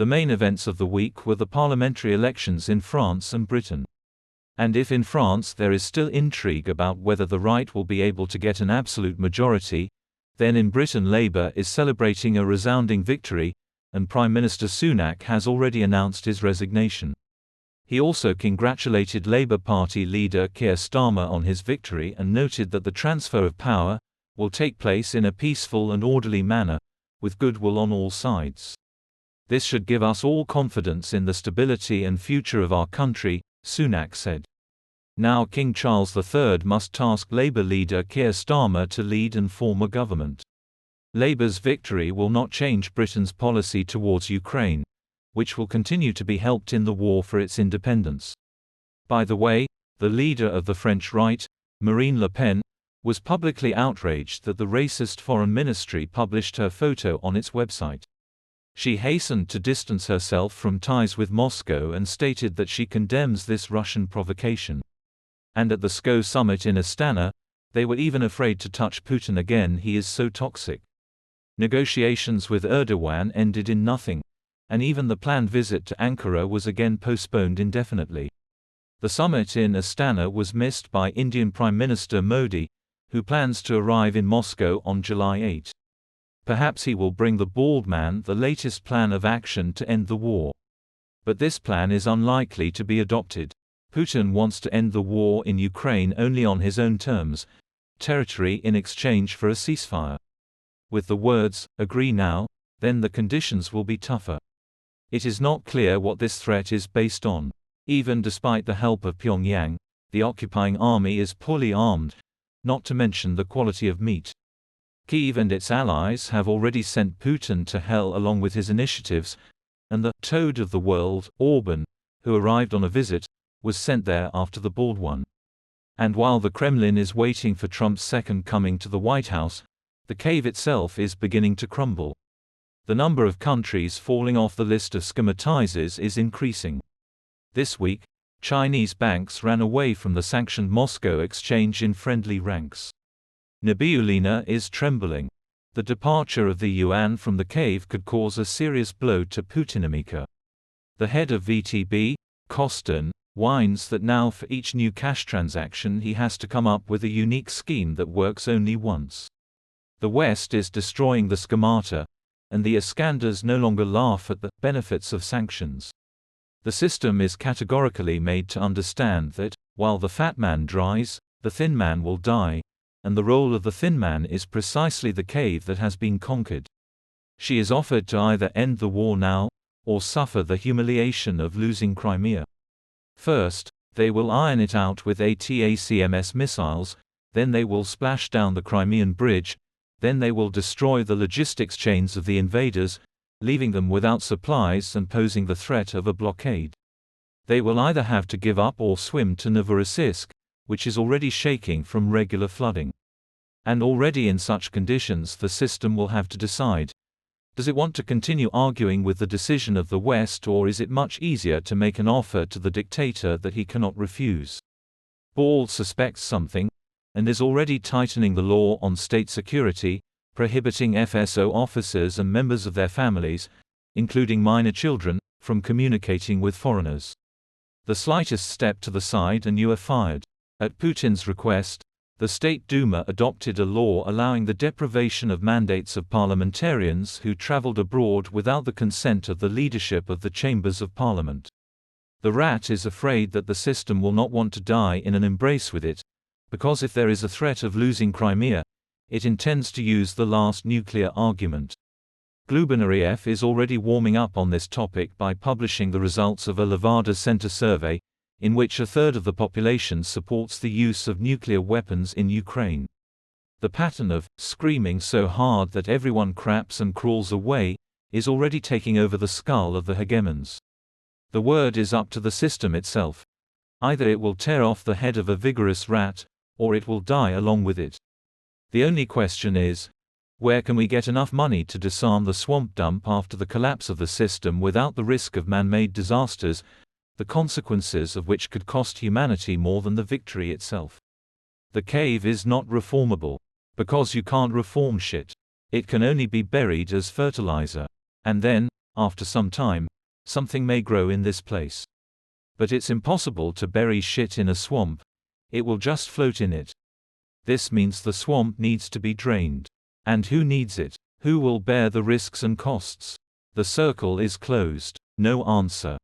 The main events of the week were the parliamentary elections in France and Britain. And if in France there is still intrigue about whether the right will be able to get an absolute majority, then in Britain Labour is celebrating a resounding victory, and Prime Minister Sunak has already announced his resignation. He also congratulated Labour Party leader Keir Starmer on his victory and noted that the transfer of power will take place in a peaceful and orderly manner, with goodwill on all sides. This should give us all confidence in the stability and future of our country, Sunak said. Now King Charles III must task Labour leader Keir Starmer to lead and form a government. Labour's victory will not change Britain's policy towards Ukraine, which will continue to be helped in the war for its independence. By the way, the leader of the French right, Marine Le Pen, was publicly outraged that the racist foreign ministry published her photo on its website. She hastened to distance herself from ties with Moscow and stated that she condemns this Russian provocation. And at the SCO summit in Astana, they were even afraid to touch Putin again, he is so toxic. Negotiations with Erdogan ended in nothing, and even the planned visit to Ankara was again postponed indefinitely. The summit in Astana was missed by Indian Prime Minister Modi, who plans to arrive in Moscow on July 8. Perhaps he will bring the bald man the latest plan of action to end the war. But this plan is unlikely to be adopted. Putin wants to end the war in Ukraine only on his own terms, territory in exchange for a ceasefire. With the words, "agree now," then the conditions will be tougher. It is not clear what this threat is based on. Even despite the help of Pyongyang, the occupying army is poorly armed, not to mention the quality of meat. Kyiv and its allies have already sent Putin to hell along with his initiatives, and the toad of the world, Orban, who arrived on a visit, was sent there after the bald one. And while the Kremlin is waiting for Trump's second coming to the White House, the cave itself is beginning to crumble. The number of countries falling off the list of schematizers is increasing. This week, Chinese banks ran away from the sanctioned Moscow exchange in friendly ranks. Nabiullina is trembling. The departure of the yuan from the cave could cause a serious blow to Putinamika. The head of VTB, Kostin, whines that now for each new cash transaction he has to come up with a unique scheme that works only once. The West is destroying the schemata, and the Iskanders no longer laugh at the benefits of sanctions. The system is categorically made to understand that, while the fat man dries, the thin man will die, and the role of the thin man is precisely the cave that has been conquered. She is offered to either end the war now, or suffer the humiliation of losing Crimea. First, they will iron it out with ATACMS missiles, then they will splash down the Crimean bridge, then they will destroy the logistics chains of the invaders, leaving them without supplies and posing the threat of a blockade. They will either have to give up or swim to Novorossiysk, which is already shaking from regular flooding. And already in such conditions the system will have to decide. Does it want to continue arguing with the decision of the West, or is it much easier to make an offer to the dictator that he cannot refuse? Ball suspects something, and is already tightening the law on state security, prohibiting FSO officers and members of their families, including minor children, from communicating with foreigners. The slightest step to the side and you are fired. At Putin's request, the State Duma adopted a law allowing the deprivation of mandates of parliamentarians who traveled abroad without the consent of the leadership of the chambers of parliament. The rat is afraid that the system will not want to die in an embrace with it, because if there is a threat of losing Crimea, it intends to use the last nuclear argument. Glubinariev is already warming up on this topic by publishing the results of a Levada Center survey, in which a third of the population supports the use of nuclear weapons in Ukraine. The pattern of screaming so hard that everyone craps and crawls away is already taking over the skull of the hegemons. The word is up to the system itself. Either it will tear off the head of a vigorous rat, or it will die along with it. The only question is, where can we get enough money to disarm the swamp dump after the collapse of the system without the risk of man-made disasters, the consequences of which could cost humanity more than the victory itself? The cave is not reformable. Because you can't reform shit. It can only be buried as fertilizer. And then, after some time, something may grow in this place. But it's impossible to bury shit in a swamp, it will just float in it. This means the swamp needs to be drained. And who needs it? Who will bear the risks and costs? The circle is closed. No answer.